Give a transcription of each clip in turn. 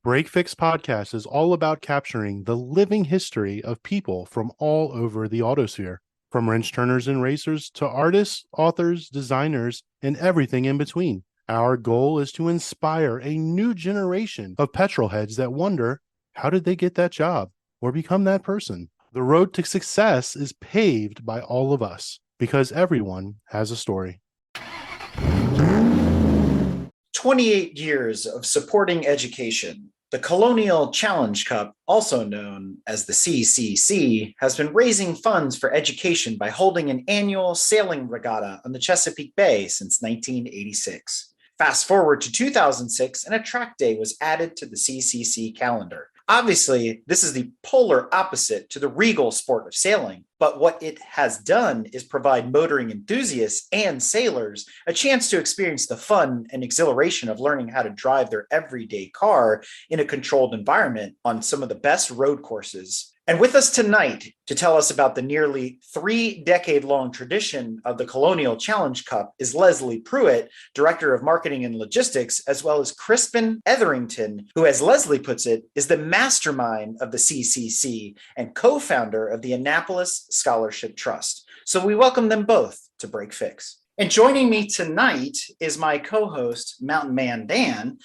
Break Fix Podcast is all about capturing the living history of people from all over the autosphere, from wrench turners and racers to artists, authors, designers, and everything in between. Our goal is to inspire a new generation of petrol heads that wonder, how did they get that job or become that person? The road to success is paved by all of us because everyone has a story. 28 years of supporting education. The Colonial Challenge Cup, also known as the CCC, has been raising funds for education by holding an annual sailing regatta on the Chesapeake Bay since 1986. Fast forward to 2006, and a track day was added to the CCC calendar. Obviously, this is the polar opposite to the regal sport of sailing, but what it has done is provide motoring enthusiasts and sailors a chance to experience the fun and exhilaration of learning how to drive their everyday car in a controlled environment on some of the best road courses. And with us tonight to tell us about the nearly 3-decade-long tradition of the Colonial Challenge Cup is Leslie Pruitt, Director of Marketing and Logistics, as well as Crispin Etherington, who, as Leslie puts it, is the mastermind of the CCC and co-founder of the Annapolis Scholarship Trust. So we welcome them both to Break Fix. And joining me tonight is my co-host, Mountain Man Dan.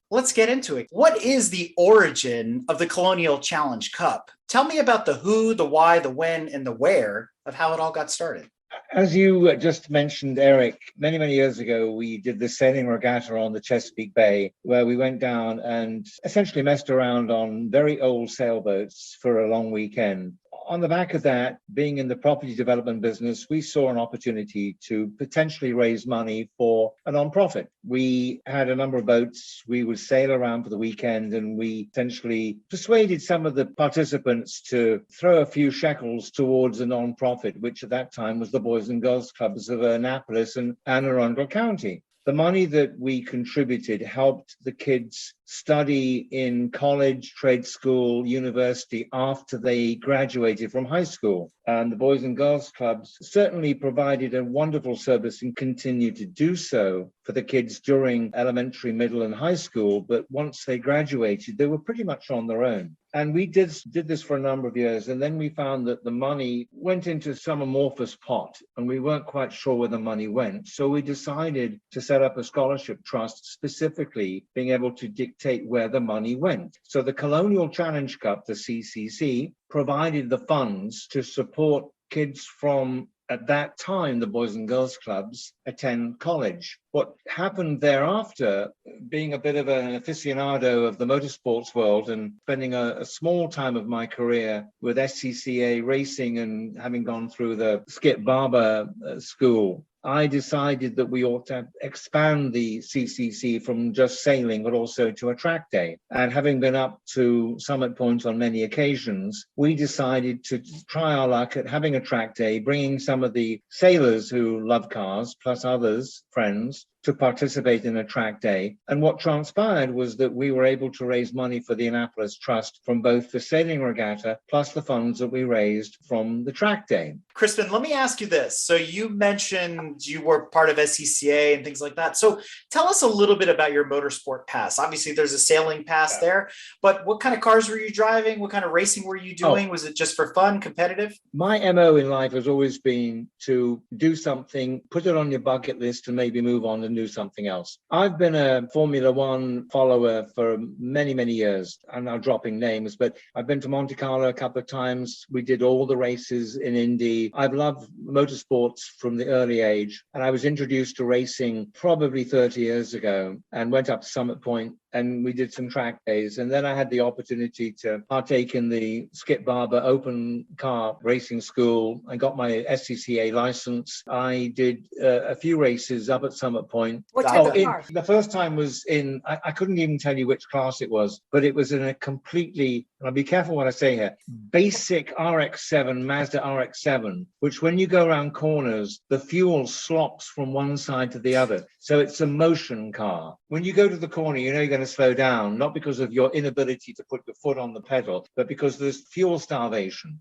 Let's get into it. What is the origin of the Colonial Challenge Cup? Tell me about the who, the why, the when, and the where of how it all got started. As you just mentioned, Eric, many, many years ago, we did the sailing regatta on the Chesapeake Bay, where we went down and essentially messed around on very old sailboats for a long weekend. On the back of that, being in the property development business, we saw an opportunity to potentially raise money for a nonprofit. We had a number of boats. We would sail around for the weekend, and we essentially persuaded some of the participants to throw a few shekels towards a nonprofit, which at that time was the Boys and Girls Clubs of Annapolis and Anne Arundel County. The money that we contributed helped the kids study in college, trade school, university after they graduated from high school. And the Boys and Girls Clubs certainly provided a wonderful service and continue to do so for the kids during elementary, middle, and high school. But once they graduated, they were pretty much on their own. And we did this for a number of years. And then we found that the money went into some amorphous pot, and we weren't quite sure where the money went. So we decided to set up a scholarship trust, specifically being able to dictate where the money went. So the Colonial Challenge Cup, the CCC, provided the funds to support kids from, at that time, the Boys and Girls Clubs attend college. What happened thereafter, being a bit of an aficionado of the motorsports world and spending a small time of my career with SCCA racing and having gone through the Skip Barber school, I decided that we ought to expand the CCC from just sailing, but also to a track day. And having been up to Summit Point on many occasions, we decided to try our luck at having a track day, bringing some of the sailors who love cars, plus others, friends, to participate in a track day. And what transpired was that we were able to raise money for the Annapolis Trust from both the sailing regatta plus the funds that we raised from the track day. Crispin, let me ask you this. So you mentioned you were part of SCCA and things like that. So tell us a little bit about your motorsport past. Obviously, there's a sailing past there, but what kind of cars were you driving? What kind of racing were you doing? Was it just for fun, competitive? My MO in life has always been to do something, put it on your bucket list, and maybe move on and do something else. I've been a Formula One follower for many, many years. I'm now dropping names, but I've been to Monte Carlo a couple of times. We did all the races in Indy. I've loved motorsports from the early age, and I was introduced to racing probably 30 years ago and went up to Summit Point, and we did some track days. And then I had the opportunity to partake in the Skip Barber Open Car Racing School. I got my SCCA license. I did a few races up at Summit Point. What type of car? The first time was in, I couldn't even tell you which class it was, but it was in a completely, and I'll be careful what I say here, basic RX-7, Mazda RX-7, which when you go around corners, the fuel slops from one side to the other. So it's a motion car. When you go to the corner, you know you're going going to slow down, not because of your inability to put your foot on the pedal, but because there's fuel starvation.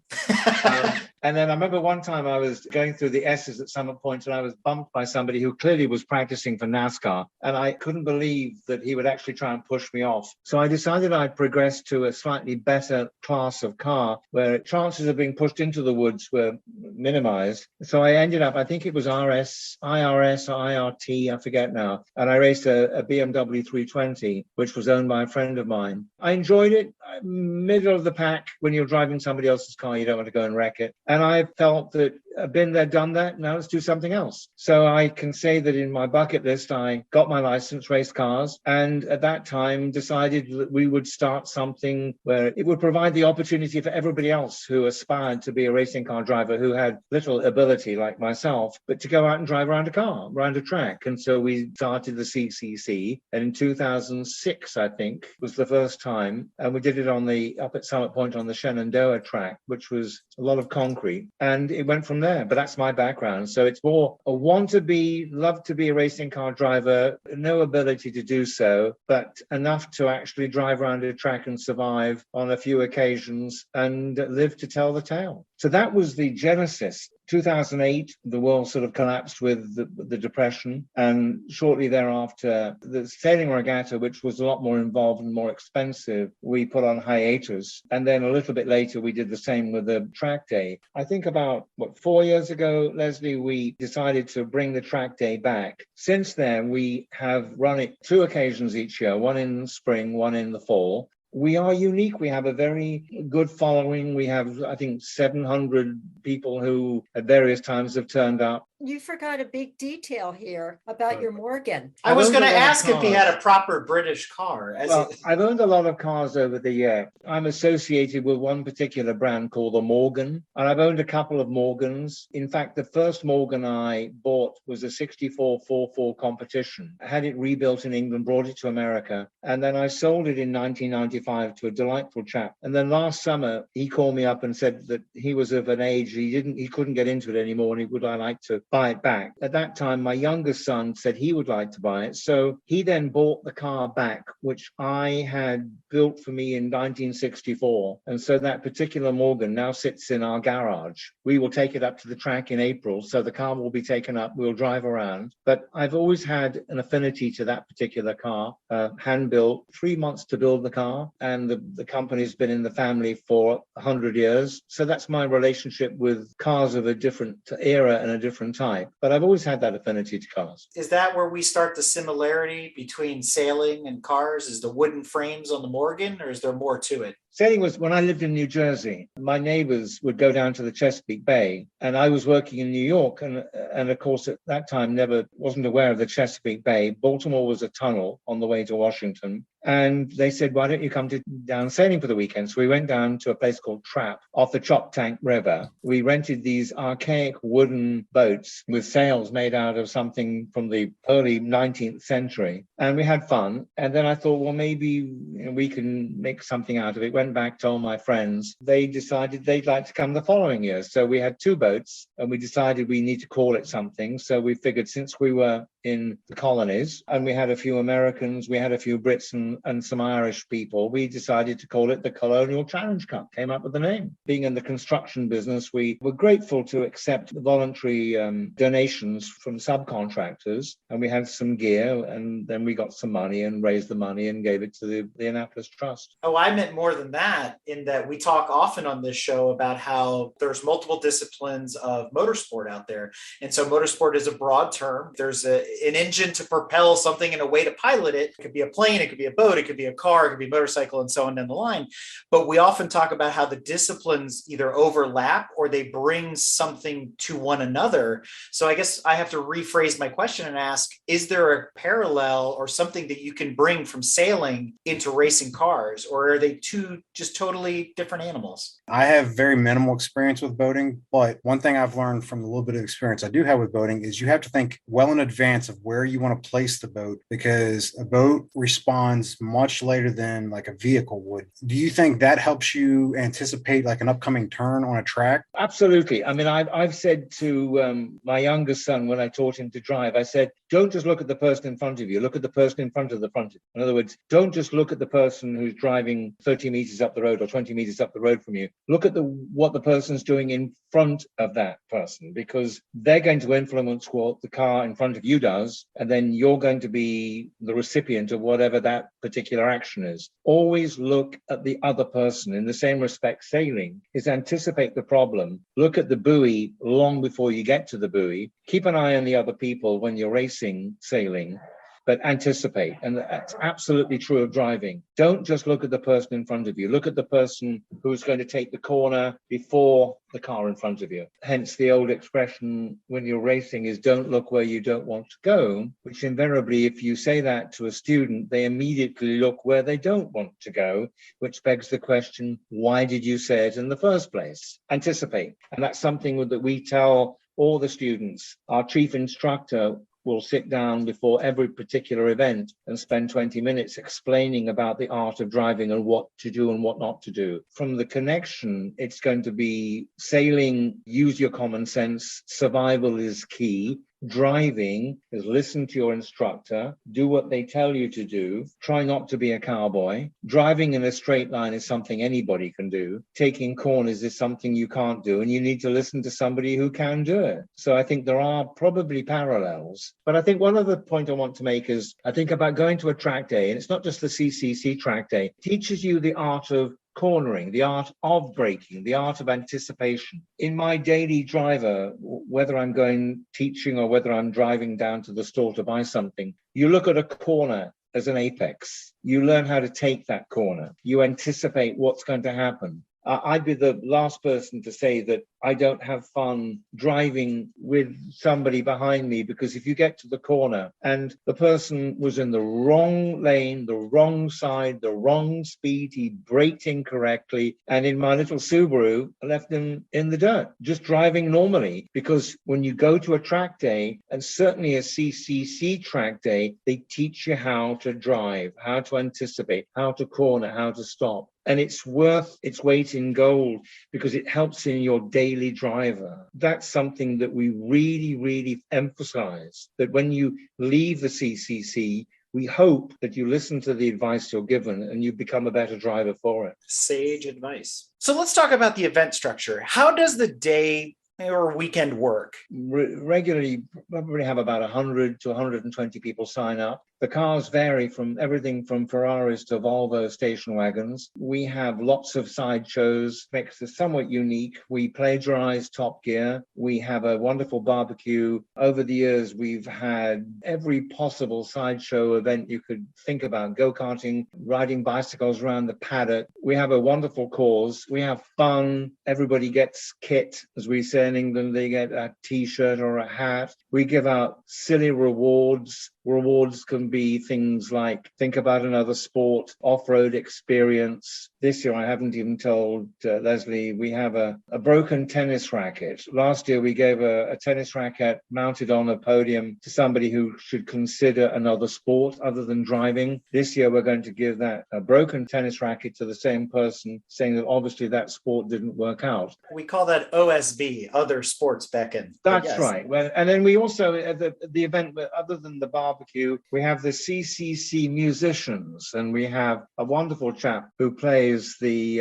And then I remember one time I was going through the S's at Summit Point and I was bumped by somebody who clearly was practicing for NASCAR. And I couldn't believe that he would actually try and push me off. So I decided I'd progress to a slightly better class of car where chances of being pushed into the woods were minimized. So I ended up, I think it was IRS or IRT, I forget now. And I raced a BMW 320, which was owned by a friend of mine. I enjoyed it. Middle of the pack. When you're driving somebody else's car, you don't want to go and wreck it. And I felt that I've been there, done that. Now let's do something else. So I can say that in my bucket list, I got my license, raced cars, and at that time decided that we would start something where it would provide the opportunity for everybody else who aspired to be a racing car driver, who had little ability like myself, but to go out and drive around a car, around a track. And so we started the CCC. And in 2006, I think, was the first time. And we did it up at Summit Point on the Shenandoah track, which was a lot of concrete. And it went from there. But that's my background. So it's more a want to be, love to be a racing car driver, no ability to do so, but enough to actually drive around a track and survive on a few occasions and live to tell the tale. So that was the genesis. 2008, the world sort of collapsed with the Depression. And shortly thereafter, the sailing regatta, which was a lot more involved and more expensive, we put on hiatus. And then a little bit later, we did the same with the track day. I think about, 4 years ago, Leslie, we decided to bring the track day back. Since then, we have run it 2 occasions each year, one in spring, one in the fall. We are unique. We have a very good following. We have, I think, 700 people who at various times have turned up. You forgot a big detail here about your Morgan. I was going to ask if he had a proper British car. I've owned a lot of cars over the year. I'm associated with one particular brand called the Morgan, and I've owned a couple of Morgans. In fact, the first Morgan I bought was a 64 4.4 competition. I had it rebuilt in England, brought it to America, and then I sold it in 1995 to a delightful chap. And then last summer, he called me up and said that he was of an age he couldn't get into it anymore, and he would like to buy it back. At that time, my youngest son said he would like to buy it. So he then bought the car back, which I had built for me in 1964. And so that particular Morgan now sits in our garage. We will take it up to the track in April. So the car will be taken up. We'll drive around. But I've always had an affinity to that particular car, hand built, 3 months to build the car. And the company's been in the family for 100 years. So that's my relationship with cars of a different era and a different type. But I've always had that affinity to cars. Is that where we start the similarity between sailing and cars? Is the wooden frames on the Morgan, or is there more to it? Sailing was when I lived in New Jersey. My neighbors would go down to the Chesapeake Bay, and I was working in New York. And of course, at that time, wasn't aware of the Chesapeake Bay. Baltimore was a tunnel on the way to Washington. And they said, why don't you come down sailing for the weekend? So we went down to a place called Trap off the Choptank River. We rented these archaic wooden boats with sails made out of something from the early 19th century. And we had fun. And then I thought, well, maybe we can make something out of it. Went back, told my friends. They decided they'd like to come the following year. So we had 2 boats, and we decided we need to call it something. So we figured, since we were in the colonies and we had a few Americans, we had a few Brits and some Irish people, we decided to call it the Colonial Challenge Cup. Came up with the name. Being in the construction business, we were grateful to accept voluntary donations from subcontractors, and we had some gear, and then we got some money and raised the money and gave it to the Annapolis Trust. Oh, I meant more than that, in that we talk often on this show about how there's multiple disciplines of motorsport out there. And so motorsport is a broad term. There's an engine to propel something and a way to pilot it. It could be a plane, it could be a boat, it could be a car, it could be a motorcycle, and so on down the line. But we often talk about how the disciplines either overlap or they bring something to one another. So I guess I have to rephrase my question and ask, is there a parallel or something that you can bring from sailing into racing cars, or are they 2 just totally different animals? I have very minimal experience with boating, but one thing I've learned from the little bit of experience I do have with boating is you have to think well in advance advance of where you want to place the boat, because a boat responds much later than like a vehicle would. Do you think that helps you anticipate like an upcoming turn on a track? Absolutely. I mean, I've said to my youngest son when I taught him to drive, I said, don't just look at the person in front of you, look at the person in front of the front. In other words, don't just look at the person who's driving 30 meters up the road or 20 meters up the road from you. Look at what the person's doing in front of that person, because they're going to influence what the car in front of you does, and then you're going to be the recipient of whatever that particular action is. Always look at the other person. In the same respect, sailing is anticipate the problem. Look at the buoy long before you get to the buoy. Keep an eye on the other people when you're racing, sailing, but anticipate. And that's absolutely true of driving. Don't just look at the person in front of you. Look at the person who's going to take the corner before the car in front of you. Hence the old expression when you're racing is don't look where you don't want to go, which invariably, if you say that to a student, they immediately look where they don't want to go, which begs the question, why did you say it in the first place? Anticipate. And that's something that we tell all the students. Our chief instructor will sit down before every particular event and spend 20 minutes explaining about the art of driving and what to do and what not to do. From the connection, it's going to be sailing, use your common sense, survival is key. Driving is listen to your instructor, do what they tell you to do, try not to be a cowboy. Driving in a straight line is something anybody can do. Taking corners is something you can't do, and you need to listen to somebody who can do it. So I think there are probably parallels. But I think one other point I want to make is I think about going to a track day, and it's not just the CCC track day, it teaches you the art of cornering, the art of braking, the art of anticipation. In my daily driver, whether I'm going teaching or whether I'm driving down to the store to buy something, you look at a corner as an apex. You learn how to take that corner. You anticipate what's going to happen. I'd be the last person to say that I don't have fun driving with somebody behind me, because if you get to the corner and the person was in the wrong lane, the wrong side, the wrong speed, he braked incorrectly, and in my little Subaru, I left him in the dirt, just driving normally. Because when you go to a track day, and certainly a CCC track day, they teach you how to drive, how to anticipate, how to corner, how to stop. And it's worth its weight in gold because it helps in your daily driver. That's something that we really, really emphasize, that when you leave the CCC, we hope that you listen to the advice you're given and you become a better driver for it. Sage advice. So let's talk about the event structure. How does the day or weekend work? Regularly, probably have about 100 to 120 people sign up. The cars vary from everything from Ferraris to Volvo station wagons. We have lots of sideshows, makes us somewhat unique. We plagiarize Top Gear. We have a wonderful barbecue. Over the years, we've had every possible sideshow event you could think about, go-karting, riding bicycles around the paddock. We have a wonderful cause. We have fun. Everybody gets kit, as we say in England. They get a T-shirt or a hat. We give out silly rewards. Rewards can be things like think about another sport, off-road experience. This year, I haven't even told Leslie, we have a broken tennis racket. Last year, we gave a tennis racket mounted on a podium to somebody who should consider another sport other than driving. This year, we're going to give that a broken tennis racket to the same person, saying that obviously that sport didn't work out. We call that OSB, Other Sports Beckon. That's right. Well, and then we also, at the event, other than the barbecue, we have the CCC musicians, and we have a wonderful chap who plays the,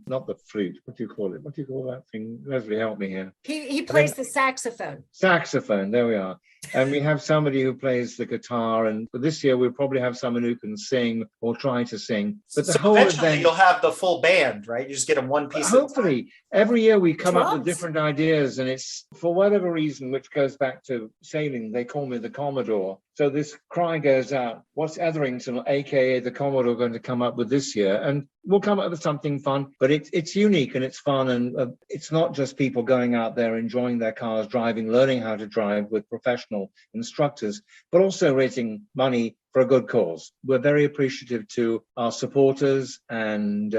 not the flute, what do you call it? What do you call that thing? Leslie, help me here. He plays the saxophone. Saxophone, there we are. And we have somebody who plays the guitar, and for this year we'll probably have someone who can sing or try to sing. But the so whole eventually event, you'll have the full band, right? You just get them one piece. hopefully, every year we come up with Drums. different ideas, and it's for whatever reason, which goes back to sailing, they call me the Commodore. So this cry goes out, what's Etherington, aka the Commodore, going to come up with this year? And we'll come up with something fun, but it's unique and it's fun. And it's not just people going out there enjoying their cars, driving, learning how to drive with professional instructors, but also raising money for a good cause. We're very appreciative to our supporters, and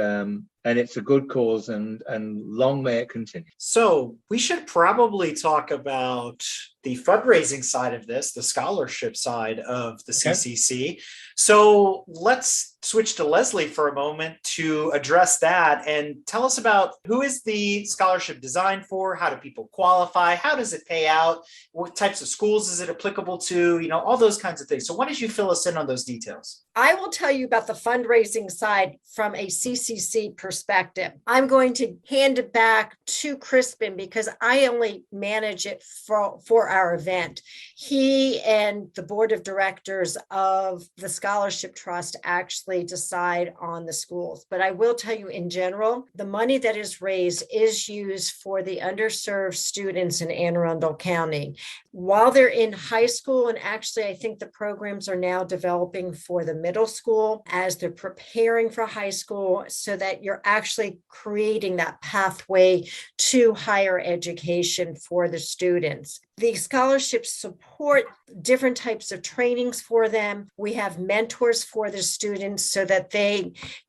it's a good cause, and long may it continue. So we should probably talk about the fundraising side of this, the scholarship side of the CCC. So let's switch to Leslie for a moment to address that and tell us about who is the scholarship designed for? How do people qualify? How does it pay out? What types of schools is it applicable to? You know, all those kinds of things. So why don't you fill us in on those details? I will tell you about the fundraising side from a CCC perspective. I'm going to hand it back to Crispin because I only manage it for our event. He and the board of directors of the Scholarship Trust actually decide on the schools. But I will tell you in general, the money that is raised is used for the underserved students in Anne Arundel County. While they're in high school, and actually I think the programs are now developing for the middle school as they're preparing for high school, so that you're actually creating that pathway to higher education for the students. The scholarships support different types of trainings for them. We have mentors for the students so that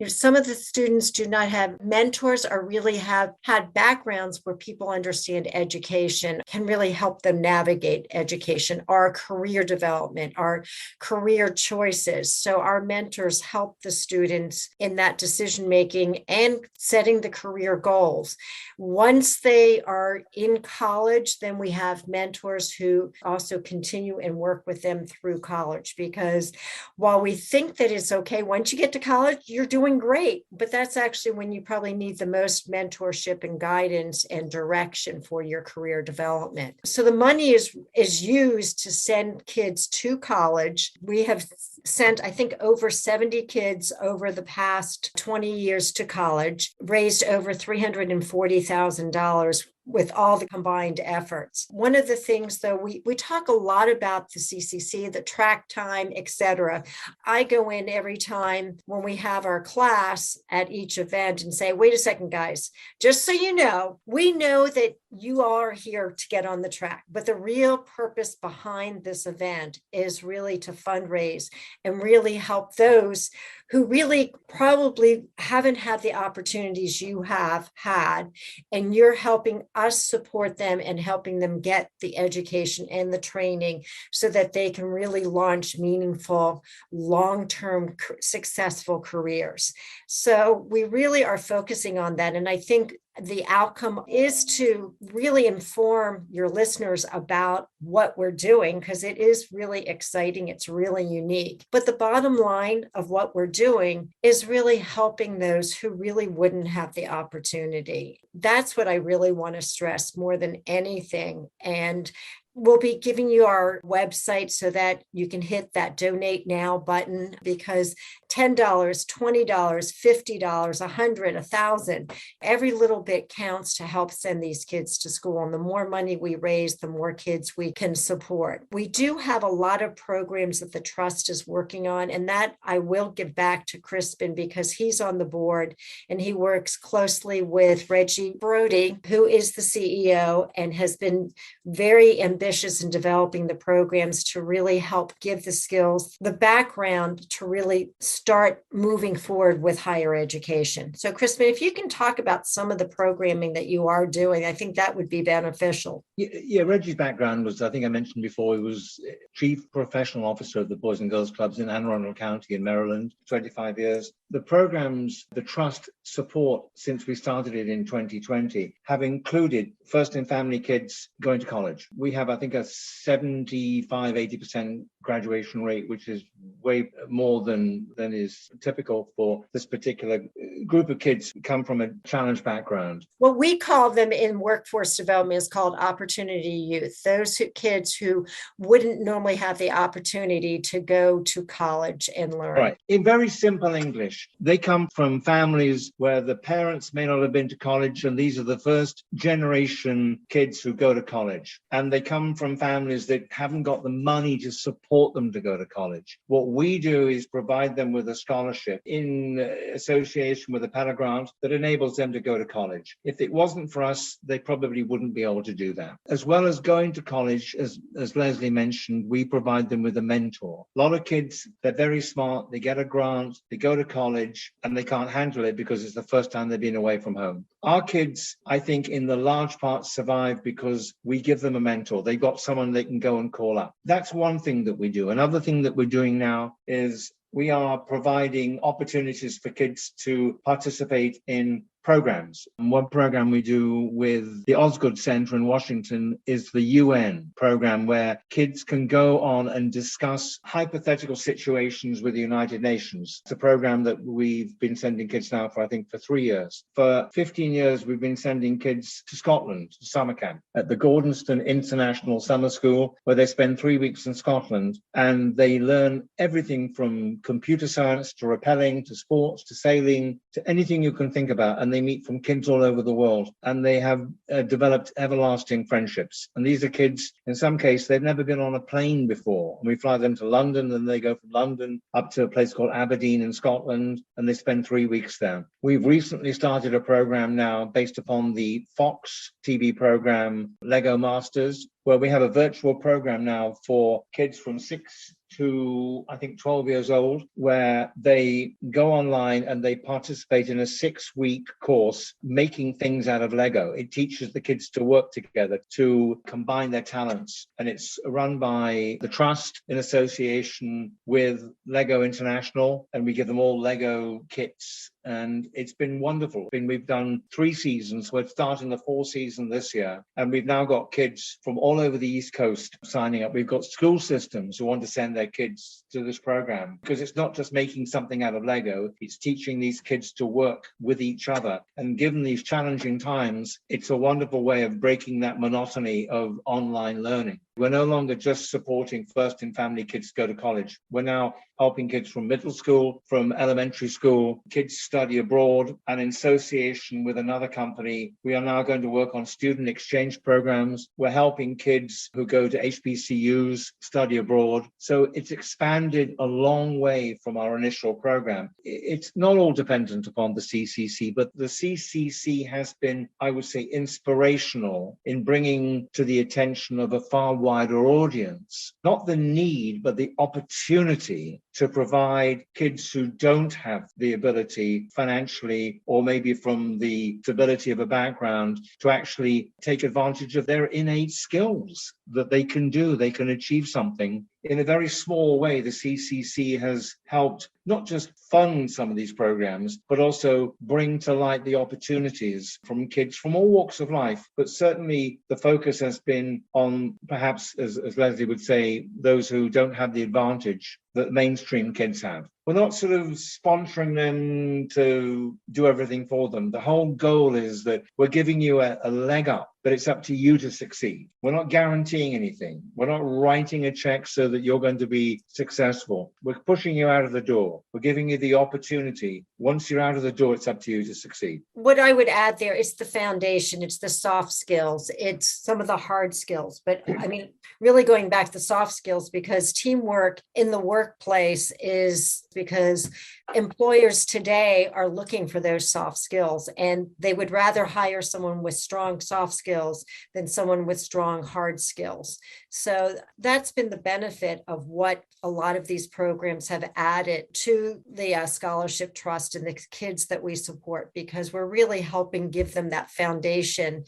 some of the students do not have mentors or really have had backgrounds where people understand education, can really help them navigate education, our career development, our career choices. So our mentors help the students in that decision making and setting the career goals. Once they are in college, then we have mentors who also continue and work with them through college, because while we think that it's okay, once you get to college, you're doing great, but that's actually when you probably need the most mentorship and guidance and direction for your career development. So the money is used to send kids to college. We have sent, I think, over 70 kids over the past 20 years to college, raised over $340,000 with all the combined efforts. One of the things, though, we talk a lot about the CCC, the track time, etc. I go in every time when we have our class at each event and say, wait a second, guys, just so you know, we know that you all are here to get on the track, but the real purpose behind this event is really to fundraise and really help those who really probably haven't had the opportunities you have had, and you're helping us support them and helping them get the education and the training so that they can really launch meaningful, long-term, successful careers. So we really are focusing on that. And I think the outcome is to really inform your listeners about what we're doing, because it is really exciting. It's really unique. But the bottom line of what we're doing is really helping those who really wouldn't have the opportunity. That's what I really want to stress more than anything. And we'll be giving you our website so that you can hit that donate now button, because $10, $20, $50, $100, $1,000, every little bit counts to help send these kids to school. And the more money we raise, the more kids we can support. We do have a lot of programs that the trust is working on, and that I will give back to Crispin because he's on the board and he works closely with Reggie Brody, who is the CEO and has been very ambitious in developing the programs to really help give the skills, the background to really start moving forward with higher education. So Crispin, if you can talk about some of the programming that you are doing, I think that would be beneficial. Yeah, Reggie's background was, I think I mentioned before, he was Chief Professional Officer of the Boys and Girls Clubs in Anne Arundel County in Maryland, 25 years. The programs the Trust support since we started it in 2020 have included first in family kids going to college. We have, I think, a 75-80% graduation rate, which is way more than is typical for this particular group of kids who come from a challenged background. What we call them in workforce development is called opportunity youth. Those kids who wouldn't normally have the opportunity to go to college and learn. Right. In very simple English, they come from families where the parents may not have been to college, and these are the first generation kids who go to college. And they come from families that haven't got the money to support them to go to college. What we do is provide them with a scholarship in association situation with a Pell Grant that enables them to go to college. If it wasn't for us, they probably wouldn't be able to do that. As well as going to college, as Leslie mentioned, we provide them with a mentor. A lot of kids, they're very smart, they get a grant, they go to college, and they can't handle it because it's the first time they've been away from home. Our kids, I think, in the large part survive because we give them a mentor. They've got someone they can go and call up. That's one thing that we do. Another thing that we're doing now is we are providing opportunities for kids to participate in programs. And one program we do with the Osgood Center in Washington is the UN program, where kids can go on and discuss hypothetical situations with the United Nations. It's a program that we've been sending kids now for 3 years. For 15 years, we've been sending kids to Scotland, to summer camp, at the Gordonston International Summer School, where they spend 3 weeks in Scotland, and they learn everything from computer science to rappelling to sports to sailing to anything you can think about. And they meet from kids all over the world, and they have developed everlasting friendships. And these are kids, in some case, they've never been on a plane before. And we fly them to London, and they go from London up to a place called Aberdeen in Scotland, and they spend 3 weeks there. We've recently started a program now based upon the Fox TV program, Lego Masters, where we have a virtual program now for kids from 6 to 12 years old, where they go online and they participate in a 6-week course making things out of Lego. It teaches the kids to work together, to combine their talents. And it's run by the Trust in association with Lego International, and we give them all Lego kits. And it's been wonderful. We've done 3 seasons. We're starting the 4th season this year. And we've now got kids from all over the East Coast signing up. We've got school systems who want to send their kids to this program, because it's not just making something out of Lego. It's teaching these kids to work with each other. And given these challenging times, it's a wonderful way of breaking that monotony of online learning. We're no longer just supporting first in family kids to go to college. We're now helping kids from middle school, from elementary school, kids study abroad, and in association with another company, we are now going to work on student exchange programs. We're helping kids who go to HBCUs study abroad. So it's expanded a long way from our initial program. It's not all dependent upon the CCC, but the CCC has been, I would say, inspirational in bringing to the attention of a far wider audience, not the need, but the opportunity to provide kids who don't have the ability financially, or maybe from the stability of a background, to actually take advantage of their innate skills that they can do. They can achieve something. In a very small way, the CCC has helped not just fund some of these programs, but also bring to light the opportunities from kids from all walks of life. But certainly the focus has been on, perhaps, as Leslie would say, those who don't have the advantage that mainstream kids have. We're not sort of sponsoring them to do everything for them. The whole goal is that we're giving you a leg up, but it's up to you to succeed. We're not guaranteeing anything. We're not writing a check so that you're going to be successful. We're pushing you out of the door. We're giving you the opportunity. Once you're out of the door, it's up to you to succeed. What I would add there is the foundation. It's the soft skills. It's some of the hard skills. But I mean, really going back to the soft skills, because teamwork in the workplace is because employers today are looking for those soft skills, and they would rather hire someone with strong soft skills than someone with strong hard skills. So that's been the benefit of what a lot of these programs have added to the scholarship trust and the kids that we support, because we're really helping give them that foundation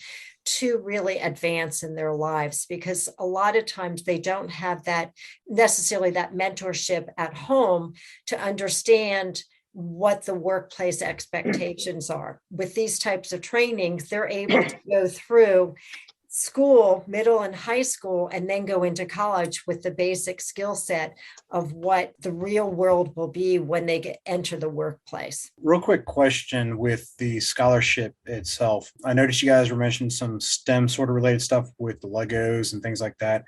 to really advance in their lives, because a lot of times they don't have that necessarily that mentorship at home to understand what the workplace expectations are. With these types of trainings, they're able to go through school, middle and high school, and then go into college with the basic skill set of what the real world will be when they enter the workplace. Real quick question with the scholarship itself. I noticed you guys were mentioning some STEM sort of related stuff with the Legos and things like that.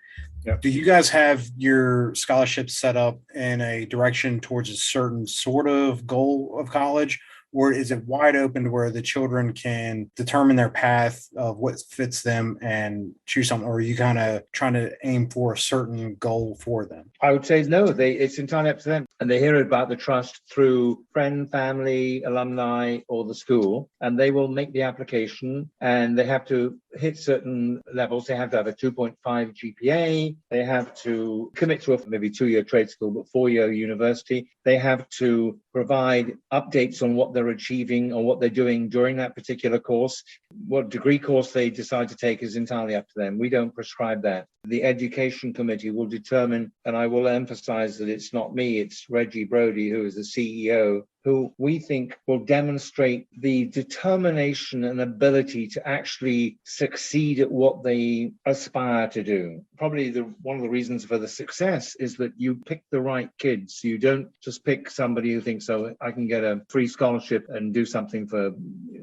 Yep. Do you guys have your scholarship set up in a direction towards a certain sort of goal of college? or is it wide open to where the children can determine their path of what fits them and choose something? Or are you kind of trying to aim for a certain goal for them? I would say no, it's entirely up to them. And they hear about the trust through friend, family, alumni, or the school, and they will make the application, and they have to hit certain levels. They have to have a 2.5 GPA. They have to commit to a maybe 2-year trade school, but 4-year university. They have to provide updates on what they're achieving or what they're doing during that particular course. What degree course they decide to take is entirely up to them. We don't prescribe that. The education committee will determine, and I will emphasize that it's not me, it's Reggie Brody, who is the CEO, who we think will demonstrate the determination and ability to actually succeed at what they aspire to do. Probably one of the reasons for the success is that you pick the right kids. You don't just pick somebody who thinks, oh, I can get a free scholarship and do something for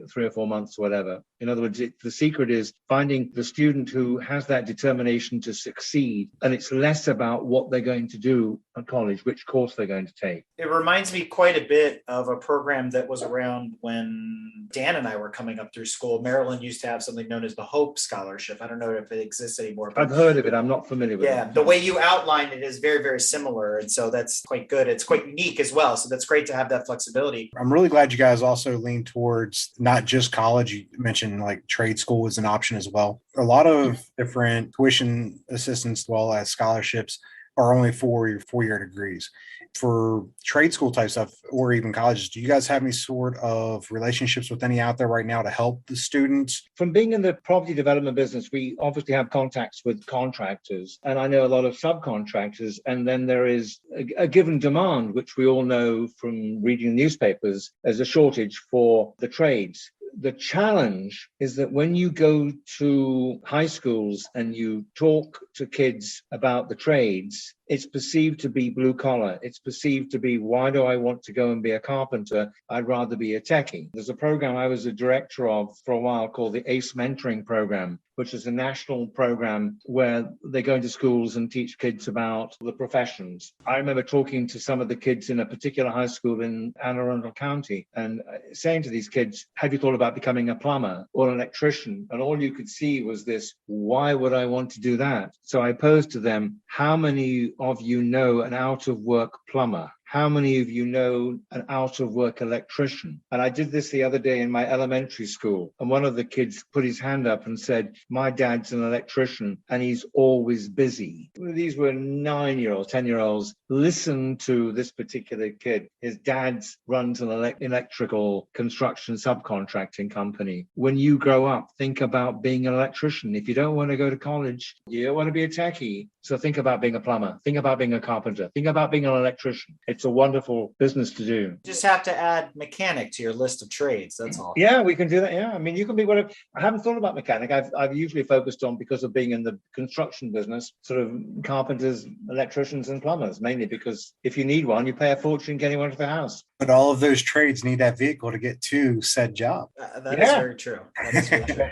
3 or 4 months or whatever. In other words, the secret is finding the student who has that determination to succeed, and it's less about what they're going to do at college, which course they're going to take. It reminds me quite a bit of a program that was around when Dan and I were coming up through school. Maryland used to have something known as the Hope Scholarship. I don't know if it exists anymore. But I've heard of it. I'm not familiar with it. Yeah, the way you outlined it is very, very similar. And so that's quite good. It's quite unique as well. So that's great to have that flexibility. I'm really glad you guys also lean towards not just college. You mentioned like trade school is an option as well. A lot of different tuition assistance as well as scholarships are only for your 4-year degrees. For trade school type stuff or even colleges, do you guys have any sort of relationships with any out there right now to help the students? From being in the property development business, we obviously have contacts with contractors, and I know a lot of subcontractors, and then there is a given demand, which we all know from reading newspapers, as a shortage for the trades. The challenge is that when you go to high schools and you talk to kids about the trades, it's perceived to be blue collar. It's perceived to be, why do I want to go and be a carpenter? I'd rather be a techie. There's a program I was a director of for a while called the ACE Mentoring Program, which is a national program where they go into schools and teach kids about the professions. I remember talking to some of the kids in a particular high school in Anne Arundel County and saying to these kids, have you thought about becoming a plumber or an electrician? And all you could see was this, why would I want to do that? So I posed to them, how many of you know an out-of-work plumber? How many of you know an out-of-work electrician? And I did this the other day in my elementary school. And one of the kids put his hand up and said, my dad's an electrician and he's always busy. These were 9-year-olds, 10-year-olds. Listen to this particular kid. His dad runs an electrical construction subcontracting company. When you grow up, think about being an electrician. If you don't want to go to college, you don't want to be a techie. So think about being a plumber. Think about being a carpenter. Think about being an electrician. It's a wonderful business to do. Just have to add mechanic to your list of trades. That's all. Yeah, we can do that. Yeah, I mean, you can be whatever. I haven't thought about mechanic. I've usually focused on, because of being in the construction business, sort of carpenters, electricians, and plumbers, mainly because if you need one, you pay a fortune getting one to the house. But all of those trades need that vehicle to get to said job. That is very true. That is very true.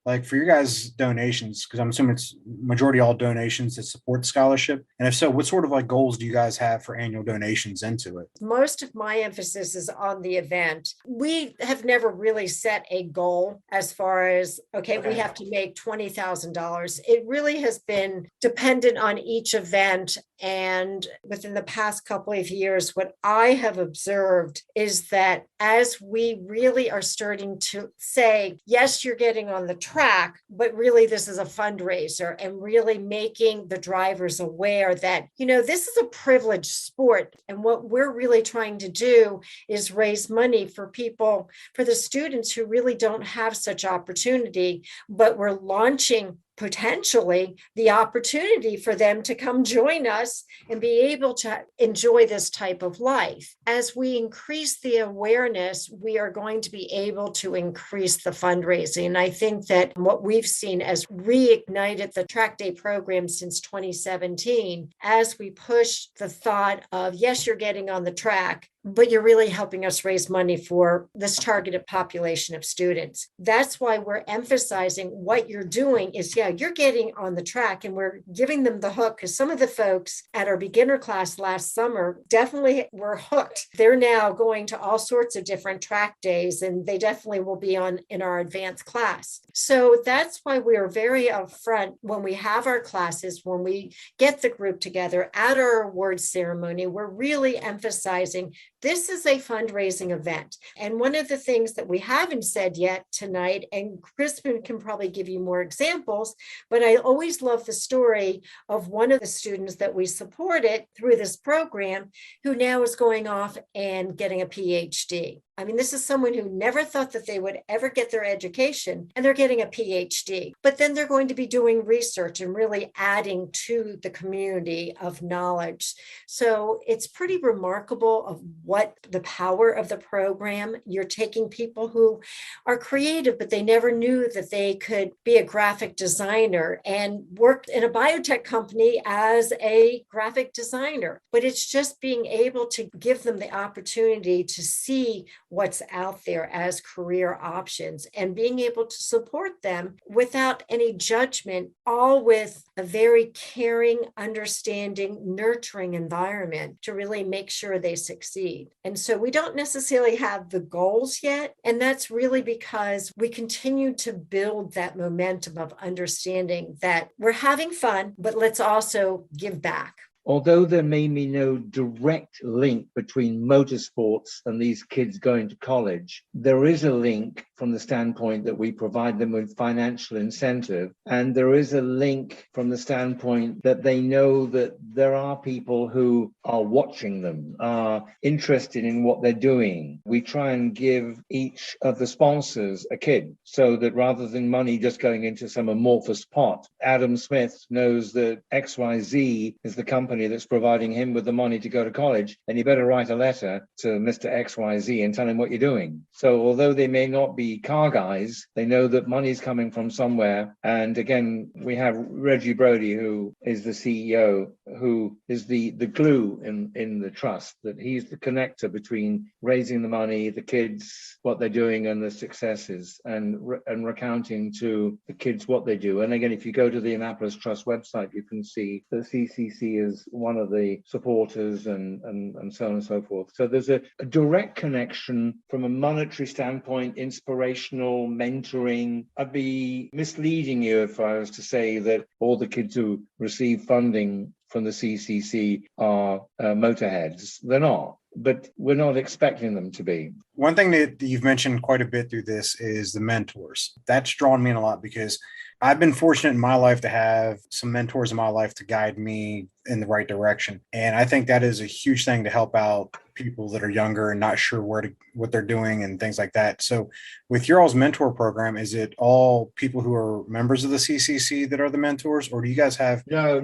Like for your guys' donations, because I'm assuming it's majority all donations that support the scholarship. And if so, what sort of like goals do you guys have for annual donations into it? Most of my emphasis is on the event. We have never really set a goal as far as, okay, we have to make $20,000. It really has been dependent on each event. And within the past couple of years, what I have observed is that as we really are starting to say, yes, you're getting on the track, but really this is a fundraiser, and really making the drivers aware that, you know, this is a privileged sport. And what we're really trying to do is raise money for people, for the students who really don't have such opportunity, but we're launching potentially the opportunity for them to come join us and be able to enjoy this type of life. As we increase the awareness, we are going to be able to increase the fundraising. And I think that what we've seen as reignited the track day program since 2017, as we push the thought of, yes, you're getting on the track, but you're really helping us raise money for this targeted population of students. That's why we're emphasizing what you're doing is, yeah, you're getting on the track and we're giving them the hook, because some of the folks at our beginner class last summer definitely were hooked. They're now going to all sorts of different track days, and they definitely will be on in our advanced class. So that's why we are very upfront when we have our classes, when we get the group together at our awards ceremony, we're really emphasizing this is a fundraising event. And one of the things that we haven't said yet tonight, and Crispin can probably give you more examples, but I always love the story of one of the students that we supported through this program who now is going off and getting a PhD. I mean, this is someone who never thought that they would ever get their education, and they're getting a PhD. But then they're going to be doing research and really adding to the community of knowledge. So it's pretty remarkable of what the power of the program. You're taking people who are creative, but they never knew that they could be a graphic designer and work in a biotech company as a graphic designer. But it's just being able to give them the opportunity to see what's out there as career options and being able to support them without any judgment, all with a very caring, understanding, nurturing environment to really make sure they succeed. And so we don't necessarily have the goals yet. And that's really because we continue to build that momentum of understanding that we're having fun, but let's also give back. Although there may be no direct link between motorsports and these kids going to college, there is a link from the standpoint that we provide them with financial incentive. And there is a link from the standpoint that they know that there are people who are watching them, are interested in what they're doing. We try and give each of the sponsors a kid so that rather than money just going into some amorphous pot, Adam Smith knows that XYZ is the company that's providing him with the money to go to college, and you better write a letter to Mr. XYZ and tell him what you're doing. So although they may not be car guys, they know that money's coming from somewhere. And again, we have Reggie Brody, who is the CEO, who is the glue in the trust, that he's the connector between raising the money, the kids, what they're doing, and the successes, and recounting to the kids what they do. And again, if you go to the Annapolis Trust website, you can see the CCC is one of the supporters and so on and so forth. So there's a direct connection from a monetary standpoint, inspirational, mentoring. I'd be misleading you if I was to say that all the kids who receive funding from the CCC are motorheads. They're not. But we're not expecting them to be. One thing that you've mentioned quite a bit through this is the mentors. That's drawn me in a lot because I've been fortunate in my life to have some mentors in my life to guide me in the right direction. And I think that is a huge thing to help out people that are younger and not sure what they're doing and things like that. So with your all's mentor program, is it all people who are members of the CCC that are the mentors, or do you guys have? No,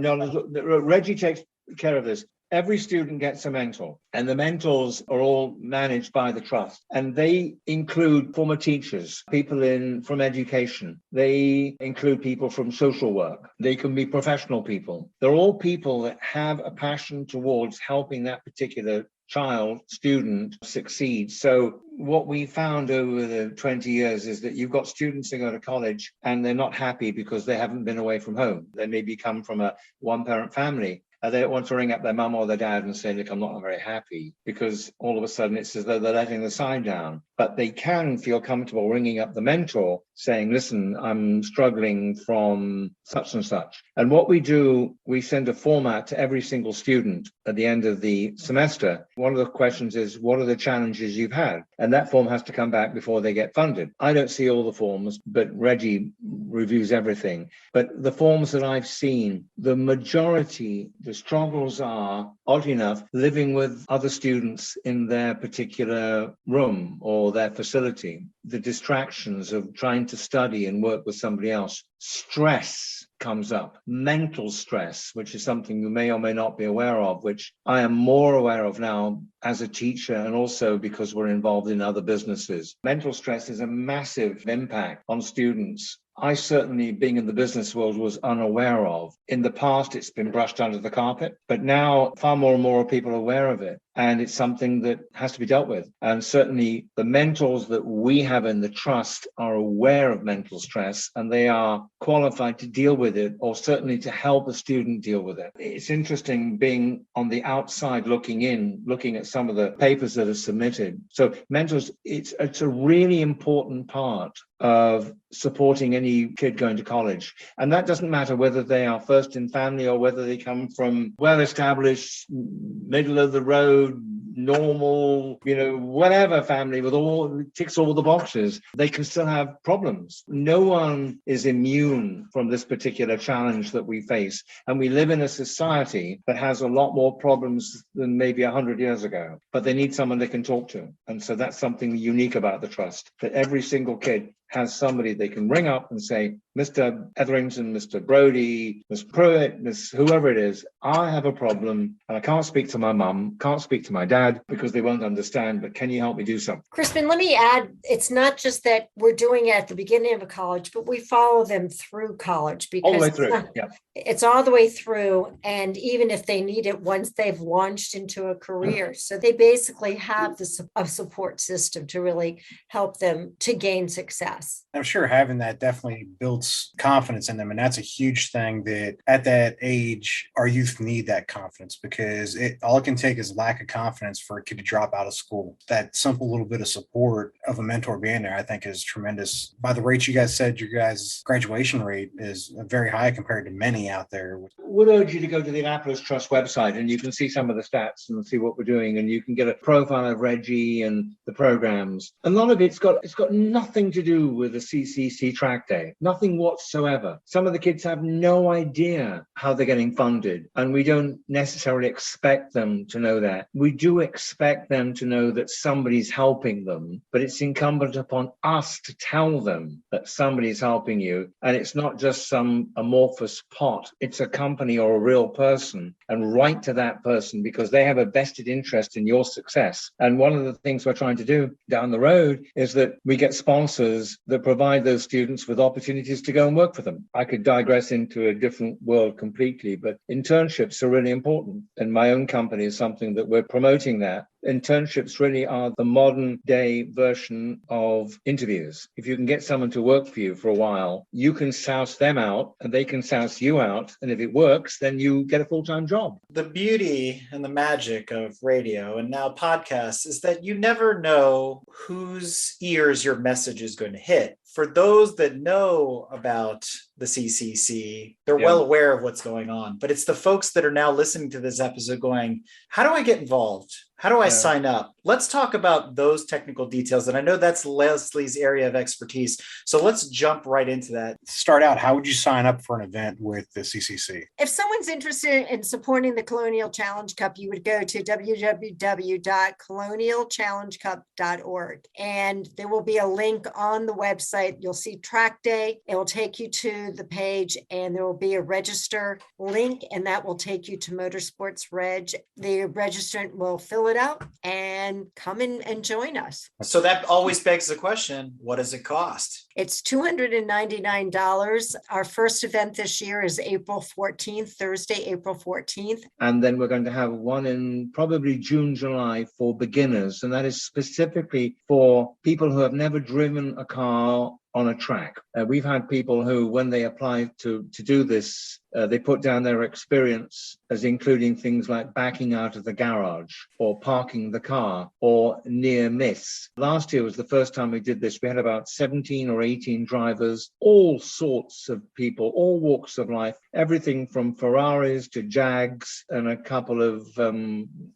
Reggie takes care of this. Every student gets a mentor, and the mentors are all managed by the trust. And they include former teachers, people from education. They include people from social work. They can be professional people. They're all people that have a passion towards helping that particular child, student succeed. So what we found over the 20 years is that you've got students who go to college and they're not happy because they haven't been away from home. They maybe come from a one-parent family. They don't want to ring up their mum or their dad and say, look, I'm not very happy, because all of a sudden it's as though they're letting the sign down. But they can feel comfortable ringing up the mentor saying, listen, I'm struggling from such and such. And what we do, we send a format to every single student at the end of the semester. One of the questions is, what are the challenges you've had? And that form has to come back before they get funded. I don't see all the forms, but Reggie reviews everything. But the forms that I've seen, the majority, the struggles are, oddly enough, living with other students in their particular room or their facility, the distractions of trying to study and work with somebody else. Stress comes up, mental stress, which is something you may or may not be aware of, which I am more aware of now as a teacher, and also because we're involved in other businesses. Mental stress is a massive impact on students. I certainly, being in the business world, was unaware of. In the past, it's been brushed under the carpet, but now far more and more people are aware of it. and it's something that has to be dealt with. And certainly the mentors that we have in the trust are aware of mental stress, and they are qualified to deal with it, or certainly to help a student deal with it. It's interesting being on the outside looking in, looking at some of the papers that are submitted. So mentors, it's a really important part of supporting any kid going to college. And that doesn't matter whether they are first in family or whether they come from well-established, middle of the road, normal, whatever family with ticks all the boxes. They can still have problems. No one is immune from this particular challenge that we face. And we live in a society that has a lot more problems than maybe 100 years ago, but they need someone they can talk to. And so that's something unique about the trust, that every single kid has somebody they can ring up and say, Mr. Etherington, Mr. Brody, Miss Pruitt, Miss whoever it is, I have a problem and I can't speak to my mum, can't speak to my dad because they won't understand, but can you help me do something? Crispin, let me add, it's not just that we're doing it at the beginning of a college, but we follow them through college because all the way through. Yeah. It's all the way through. And even if they need it once they've launched into a career. So they basically have a support system to really help them to gain success. I'm sure having that definitely builds confidence in them. And that's a huge thing that at that age, our youth need that confidence, because all it can take is lack of confidence for a kid to drop out of school. That simple little bit of support of a mentor being there, I think, is tremendous. By the rate you guys said, your guys' graduation rate is very high compared to many out there. Would urge you to go to the Annapolis Trust website and you can see some of the stats and see what we're doing, and you can get a profile of Reggie and the programs. A lot of it's got nothing to do with the CCC track day, nothing whatsoever. Some of the kids have no idea how they're getting funded, and we don't necessarily expect them to know that. We do expect them to know that somebody's helping them, but it's incumbent upon us to tell them that somebody's helping you, and it's not just some amorphous pot. It's a company or a real person, and write to that person because they have a vested interest in your success. And one of the things we're trying to do down the road is that we get sponsors that provide those students with opportunities to go and work for them. I could digress into a different world completely, but internships are really important. And my own company is something that we're promoting that. Internships really are the modern day version of interviews. If you can get someone to work for you for a while, you can souse them out and they can souse you out. And if it works, then you get a full-time job. The beauty and the magic of radio and now podcasts is that you never know whose ears your message is going to hit. For those that know about the CCC, they're well aware of what's going on. But it's the folks that are now listening to this episode going, how do I get involved? How do I sign up? Let's talk about those technical details. And I know that's Leslie's area of expertise. So let's jump right into that. Start out, how would you sign up for an event with the CCC? If someone's interested in supporting the Colonial Challenge Cup, you would go to www.colonialchallengecup.org. And there will be a link on the website. You'll see track day. It will take you to the page, and there will be a register link, and that will take you to Motorsport's Reg. The registrant will fill it out and come in and join us. So that always begs the question, what does it cost? It's $299. Our first event this year is April 14th, Thursday, April 14th. And then we're going to have one in probably June, July for beginners. And that is specifically for people who have never driven a car on a track. We've had people who, when they apply to do this, they put down their experience as including things like backing out of the garage or parking the car or near miss. Last year was the first time we did this. We had about 17 or 18 drivers, all sorts of people, all walks of life, everything from Ferraris to Jags and a couple of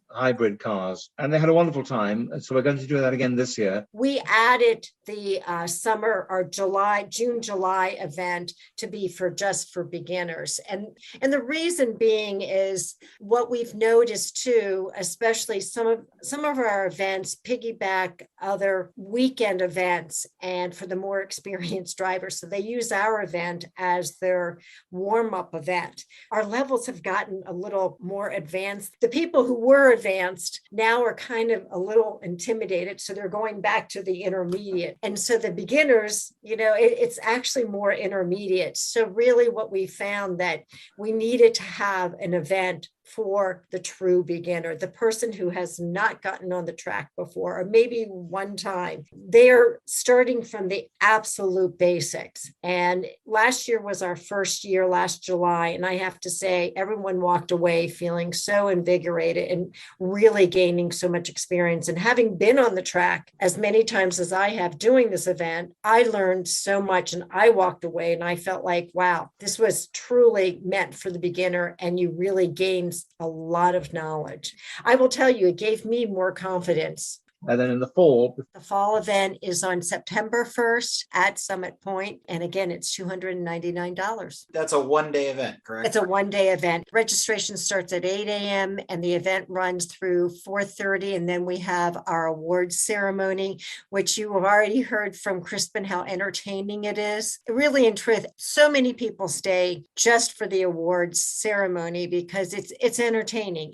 hybrid cars. And they had a wonderful time. And so we're going to do that again this year. We added the summer or June, July event to be just for beginners. And the reason being is what we've noticed too, especially some of our events piggyback other weekend events and for the more experienced drivers. So they use our event as their warm-up event. Our levels have gotten a little more advanced. The people who were advanced now are kind of a little intimidated. So they're going back to the intermediate. And so the beginners, it's actually more intermediate. So really what we found that we needed to have an event for the true beginner, the person who has not gotten on the track before, or maybe one time. They're starting from the absolute basics. And last year was our first year, last July. And I have to say, everyone walked away feeling so invigorated and really gaining so much experience. And having been on the track as many times as I have doing this event, I learned so much, and I walked away and I felt like, wow, this was truly meant for the beginner, and you really gained a lot of knowledge. I will tell you, it gave me more confidence. And then in the fall event is on September 1st at Summit Point. And again, it's $299. That's a one-day event, correct? It's a one-day event. Registration starts at 8 a.m. and the event runs through 4:30. And then we have our awards ceremony, which you have already heard from Crispin how entertaining it is. Really, in truth, so many people stay just for the awards ceremony because it's entertaining.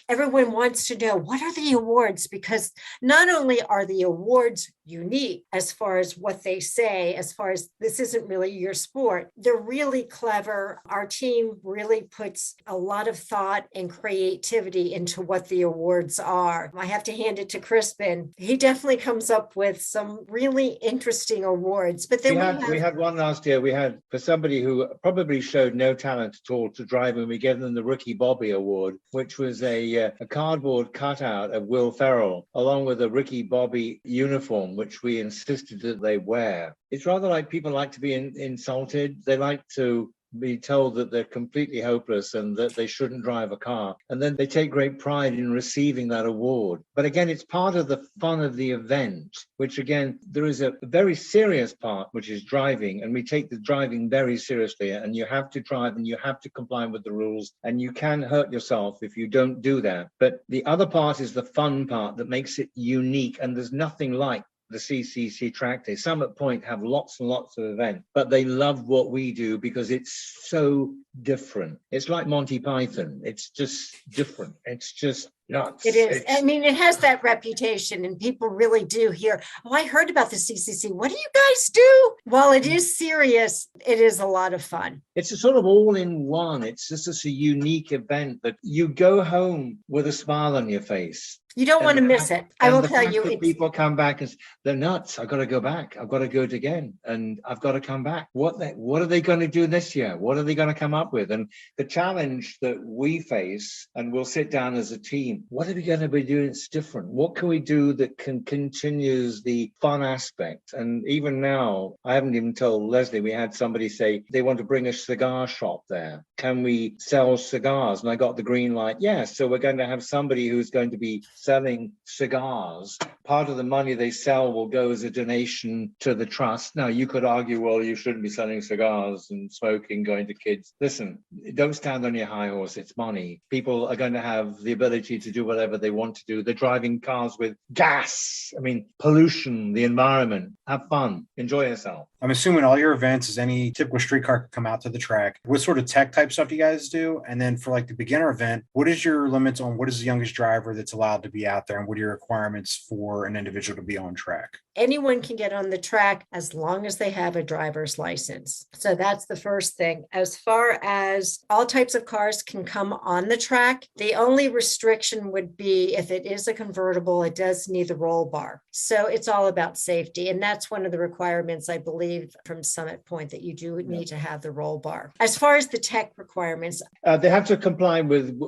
Everyone wants to know, what are the awards? Because not only are the awards unique as far as what they say, as far as this isn't really your sport, they're really clever. Our team really puts a lot of thought and creativity into what the awards are. I have to hand it to Crispin. He definitely comes up with some really interesting awards. But then we had one last year. We had, for somebody who probably showed no talent at all to drive, and we gave them the Rookie Bobby Award, which was a cardboard cutout of Will Ferrell, along with a Ricky Bobby uniform, which we insisted that they wear. It's rather like people like to be insulted. They like to be told that they're completely hopeless and that they shouldn't drive a car. And then they take great pride in receiving that award. But again, it's part of the fun of the event, which again, there is a very serious part, which is driving. And we take the driving very seriously. And you have to drive and you have to comply with the rules. And you can hurt yourself if you don't do that. But the other part is the fun part that makes it unique. And there's nothing like the CCC track day. Summit Point have lots and lots of events, but they love what we do because it's so different. It's like Monty Python. It's just different. It's just nuts. It is. I mean, it has that reputation, and people really do hear, oh, I heard about the CCC. What do you guys do? While it is serious, it is a lot of fun. It's a sort of all in one. It's just a unique event that you go home with a smile on your face. You don't want to miss it. I will tell you. People come back and say, they're nuts. I've got to go back. I've got to go it again. And I've got to come back. What are they going to do this year? What are they going to come up with? And the challenge that we face, and we'll sit down as a team, what are we going to be doing that's different? What can we do that continues the fun aspect? And even now, I haven't even told Leslie, we had somebody say they want to bring a cigar shop there. Can we sell cigars? And I got the green light. Yes. So we're going to have somebody who's going to be selling cigars. Part of the money they sell will go as a donation to the trust. Now, you could argue, well, you shouldn't be selling cigars and smoking, going to kids. Listen, don't stand on your high horse. It's money. People are going to have the ability to do whatever they want to do. They're driving cars with gas. I mean, pollution, the environment. Have fun. Enjoy yourself. I'm assuming all your events is any typical street car could come out to the track. What sort of tech type stuff do you guys do? And then for like the beginner event, what is your limits on what is the youngest driver that's allowed to be out there, and what are your requirements for an individual to be on track? Anyone can get on the track as long as they have a driver's license. So that's the first thing. As far as all types of cars can come on the track, the only restriction would be if it is a convertible, it does need the roll bar. So it's all about safety. And that's one of the requirements, I believe, from Summit Point, that you do need to have the roll bar. As far as the tech requirements, they have to comply with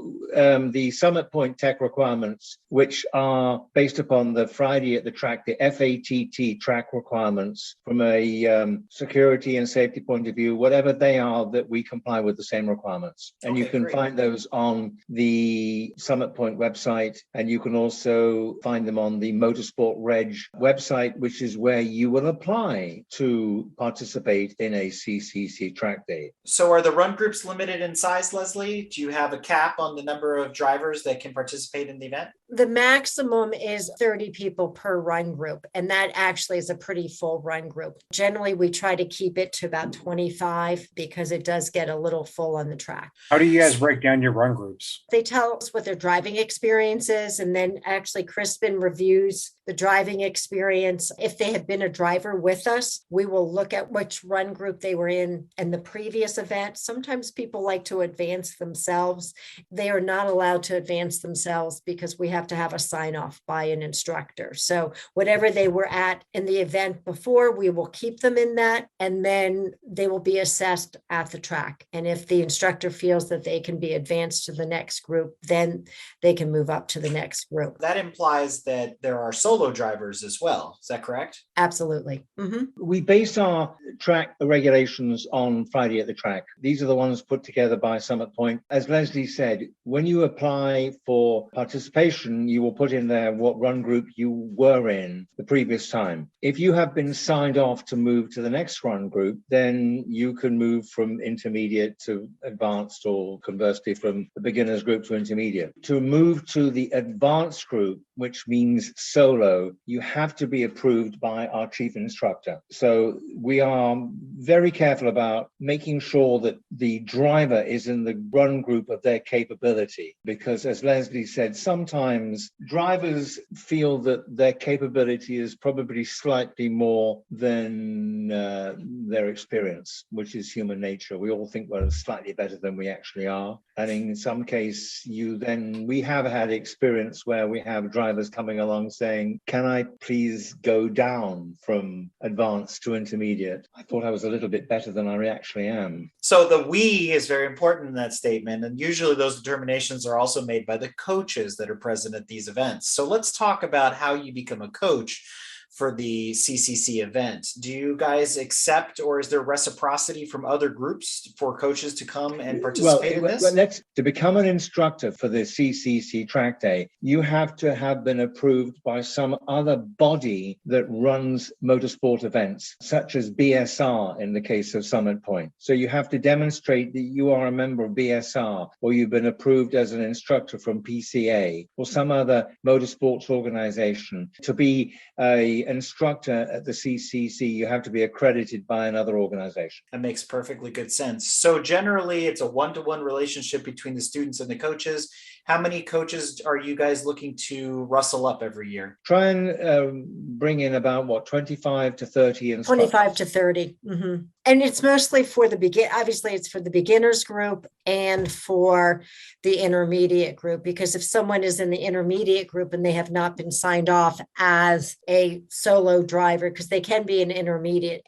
the Summit Point tech requirements, which are based upon the Friday at the track, the FATT track requirements from a security and safety point of view, whatever they are, that we comply with the same requirements. And you can find those on the Summit Point website, and you can also find them on the Motorsport Reg website, which is where you will apply to participate in a CCC track day. So are the run groups limited in size, Leslie? Do you have a cap on the number of drivers that can participate in the event? The maximum is 30 people per run group, and that actually is a pretty full run group. Generally, we try to keep it to about 25 because it does get a little full on the track. How do you guys break down your run groups? They tell us what their driving experience is, and then actually Crispin reviews the driving experience. If they have been a driver with us, we will look at which run group they were in the previous event. Sometimes people like to advance themselves. They are not allowed to advance themselves because we have to have a sign off by an instructor. So whatever they were at in the event before, we will keep them in that, and then they will be assessed at the track. And if the instructor feels that they can be advanced to the next group, then they can move up to the next group. That implies that there are solo drivers as well. Is that correct? Absolutely. Mm-hmm. We base our track regulations on Friday at the Track. These are the ones put together by Summit Point. As Leslie said, when you apply for participation, you will put in there what run group you were in the previous time. If you have been signed off to move to the next run group, then you can move from intermediate to advanced, or conversely from the beginners group to intermediate. To move to the advanced group, which means solo, you have to be approved by our chief instructor. So we are very careful about making sure that the driver is in the run group of their capability, because as Leslie said, sometimes drivers feel that their capability is probably slightly more than their experience, which is human nature. We all think we're slightly better than we actually are. And in some case, we have had experience where we have drivers coming along saying, can I please go down from advanced to intermediate? I thought I was a little bit better than I actually am. So the we is very important in that statement. And usually those determinations are also made by the coaches that are present at these events. So let's talk about how you become a coach for the CCC event. Do you guys accept, or is there reciprocity from other groups for coaches to come and participate in this? To become an instructor for the CCC track day, you have to have been approved by some other body that runs motorsport events, such as BSR in the case of Summit Point. So you have to demonstrate that you are a member of BSR, or you've been approved as an instructor from PCA or some other motorsports organization. To be an instructor at the CCC, you have to be accredited by another organization. That makes perfectly good sense. So generally, it's a one-to-one relationship between the students and the coaches. How many coaches are you guys looking to rustle up every year? Try and bring in about 25 to 30 instructors. 25 to 30. Mm-hmm. And it's mostly for the obviously it's for the beginners group and for the intermediate group, because if someone is in the intermediate group and they have not been signed off as a solo driver, because they can be an intermediate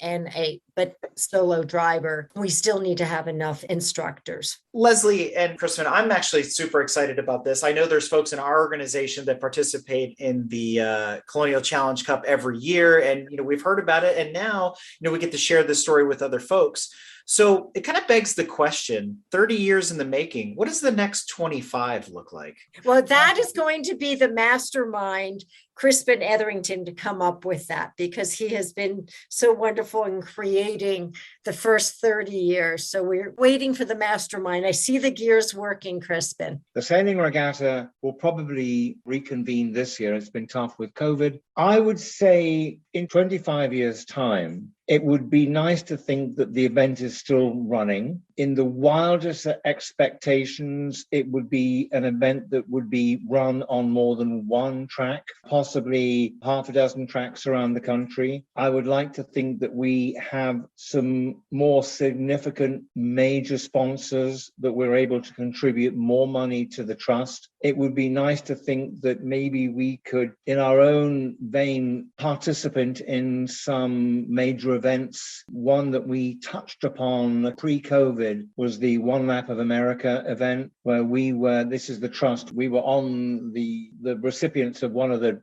but solo driver, we still need to have enough instructors. Leslie and Crispin, I'm actually super excited about this. I know there's folks in our organization that participate in the Colonial Challenge Cup every year, and we've heard about it, and now we get to share this story with other folks. So it kind of begs the question, 30 years in the making, what does the next 25 look like? Well, that is going to be the mastermind, Crispin Etherington, to come up with that, because he has been so wonderful in creating the first 30 years. So we're waiting for the mastermind. I see the gears working, Crispin. The sailing regatta will probably reconvene this year. It's been tough with COVID. I would say in 25 years' time, it would be nice to think that the event is still running. In the wildest expectations, it would be an event that would be run on more than one track, possibly half a dozen tracks around the country. I would like to think that we have some more significant major sponsors, that we're able to contribute more money to the trust. It would be nice to think that maybe we could, in our own vein, participate in some major events. One that we touched upon pre-COVID was the One Lap of America event, where this is the trust, we were on the recipients of one of the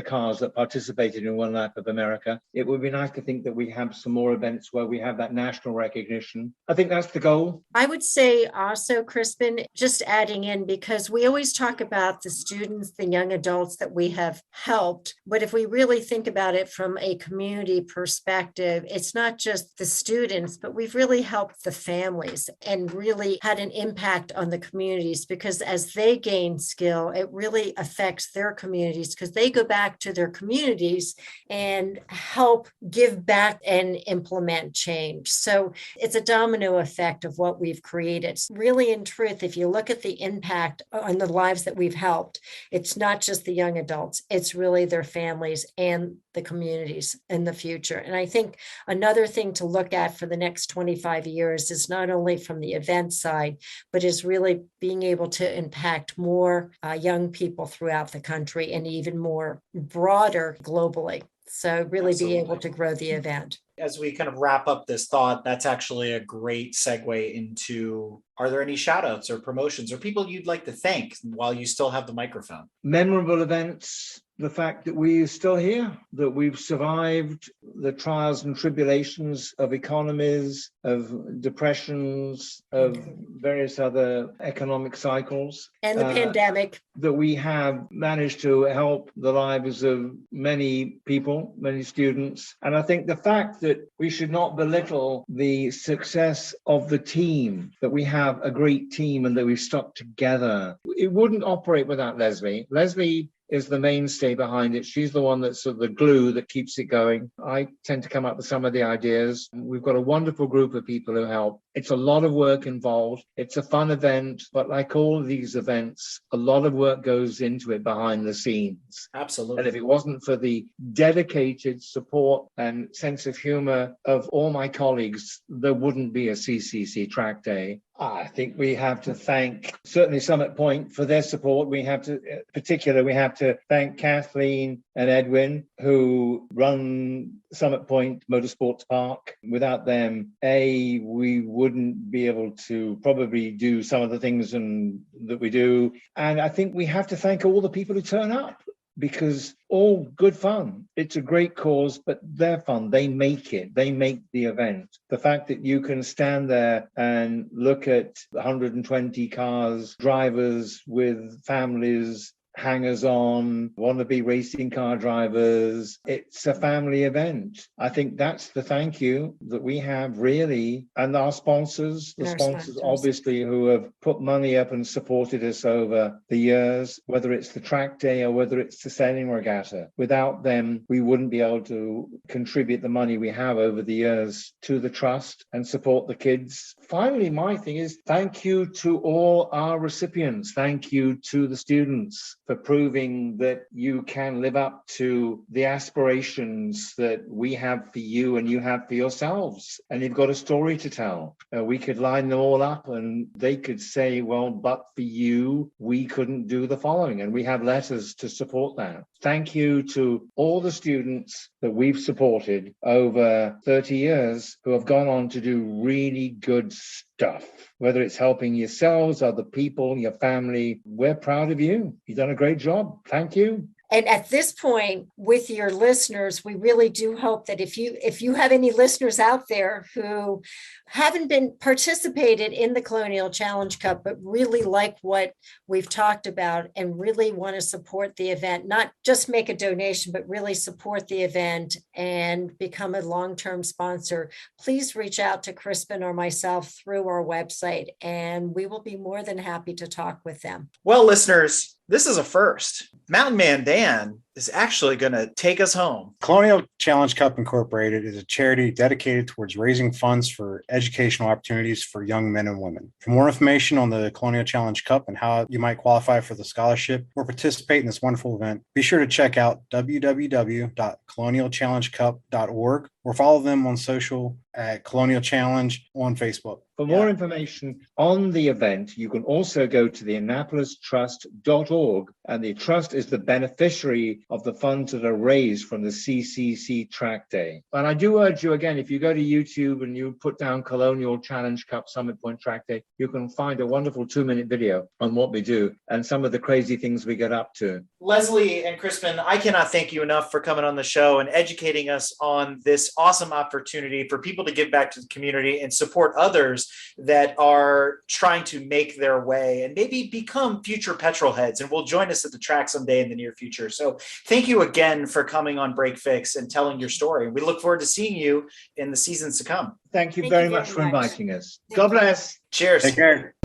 cars that participated in One Lap of America. It would be nice to think that we have some more events where we have that national recognition. I think that's the goal. I would say also, Crispin, just adding in, because we always talk about the students, the young adults that we have helped. But if we really think about it from a community perspective, it's not just the students, but we've really helped the families and really had an impact on the communities, because as they gain skill, it really affects their communities, because they go back to their communities and help give back and implement change. So it's a domino effect of what we've created. Really, in truth, if you look at the impact on the lives that we've helped, it's not just the young adults, it's really their families and the communities in the future. And I think another thing to look at for the next 25 years is not only from the event side, but is really being able to impact more young people throughout the country and even more broader globally. So really Absolutely. be able to grow the event. As we kind of wrap up this thought, that's actually a great segue into, are there any shout outs or promotions or people you'd like to thank while you still have the microphone? Memorable events, the fact that we're still here, that we've survived the trials and tribulations of economies, of depressions, of various other economic cycles. And the pandemic. That we have managed to help the lives of many people, many students. And I think the fact that we should not belittle the success of the team, that we have a great team and that we've stuck together. It wouldn't operate without Leslie. Leslie is the mainstay behind it. She's the one that's sort of the glue that keeps it going. I tend to come up with some of the ideas. We've got a wonderful group of people who help. It's a lot of work involved. It's a fun event, but like all of these events, a lot of work goes into it behind the scenes. Absolutely. And if it wasn't for the dedicated support and sense of humor of all my colleagues, there wouldn't be a CCC track day. I think we have to thank certainly Summit Point for their support. We have to, in particular, we have to thank Kathleen and Edwin who run Summit Point Motorsports Park. Without them, we wouldn't be able to probably do some of the things that we do. And I think we have to thank all the people who turn up, because all good fun. It's a great cause, but they're fun. They make it. They make the event. The fact that you can stand there and look at 120 cars, drivers with families, hangers-on, wannabe racing car drivers. It's a family event. I think that's the thank you that we have, really. And our sponsors, the sponsors obviously who have put money up and supported us over the years, whether it's the track day or whether it's the sailing regatta. Without them, we wouldn't be able to contribute the money we have over the years to the trust and support the kids. Finally, my thing is thank you to all our recipients. Thank you to the students for proving that you can live up to the aspirations that we have for you and you have for yourselves. And you've got a story to tell. We could line them all up and they could say, well, but for you, we couldn't do the following. And we have letters to support that. Thank you to all the students that we've supported over 30 years who have gone on to do really good stuff. Whether it's helping yourselves, other people, your family, we're proud of you. You've done a great job. Thank you. And at this point, with your listeners, we really do hope that if you have any listeners out there who haven't been participated in the Colonial Challenge Cup, but really like what we've talked about and really want to support the event, not just make a donation, but really support the event and become a long-term sponsor, please reach out to Crispin or myself through our website, and we will be more than happy to talk with them. Well, listeners, this is a first. Mountain Man Dan is actually going to take us home. Colonial Challenge Cup Incorporated is a charity dedicated towards raising funds for educational opportunities for young men and women. For more information on the Colonial Challenge Cup and how you might qualify for the scholarship or participate in this wonderful event, be sure to check out www.colonialchallengecup.org or follow them on social at Colonial Challenge on Facebook. For more information on the event, you can also go to the AnnapolisTrust.org, and the trust is the beneficiary of the funds that are raised from the CCC Track Day. And I do urge you again, if you go to YouTube and you put down Colonial Challenge Cup Summit Point Track Day, you can find a wonderful 2-minute video on what we do and some of the crazy things we get up to. Leslie and Crispin, I cannot thank you enough for coming on the show and educating us on this awesome opportunity for people to give back to the community and support others that are trying to make their way and maybe become future petrol heads and will join us at the track someday in the near future. So thank you again for coming on Break Fix and telling your story. We look forward to seeing you in the seasons to come. Thank you very much for inviting us. God bless. Cheers. Take care.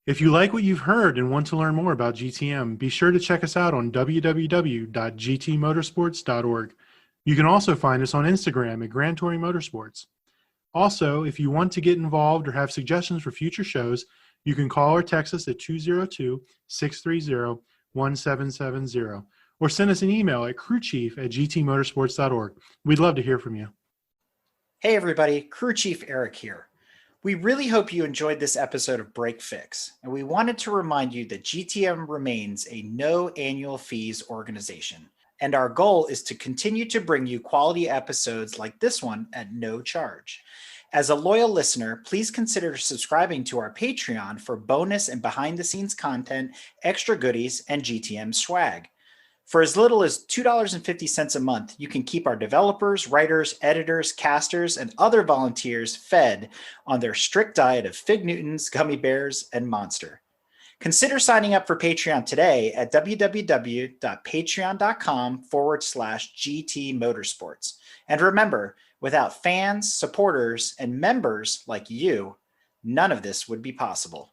If you like what you've heard and want to learn more about GTM, be sure to check us out on www.gtmotorsports.org. You can also find us on Instagram at Grand Touring Motorsports. Also, if you want to get involved or have suggestions for future shows, you can call or text us at 202-630-1770 or send us an email at crewchief@gtmotorsports.org. We'd love to hear from you. Hey everybody, Crew Chief Eric here. We really hope you enjoyed this episode of Break Fix, and we wanted to remind you that GTM remains a no annual fees organization, and our goal is to continue to bring you quality episodes like this one at no charge. As a loyal listener, please consider subscribing to our Patreon for bonus and behind-the-scenes content, extra goodies, and GTM swag. For as little as $2.50 a month, you can keep our developers, writers, editors, casters, and other volunteers fed on their strict diet of Fig Newtons, gummy bears, and Monster. Consider signing up for Patreon today at www.patreon.com/GT Motorsports. And remember, without fans, supporters, and members like you, none of this would be possible.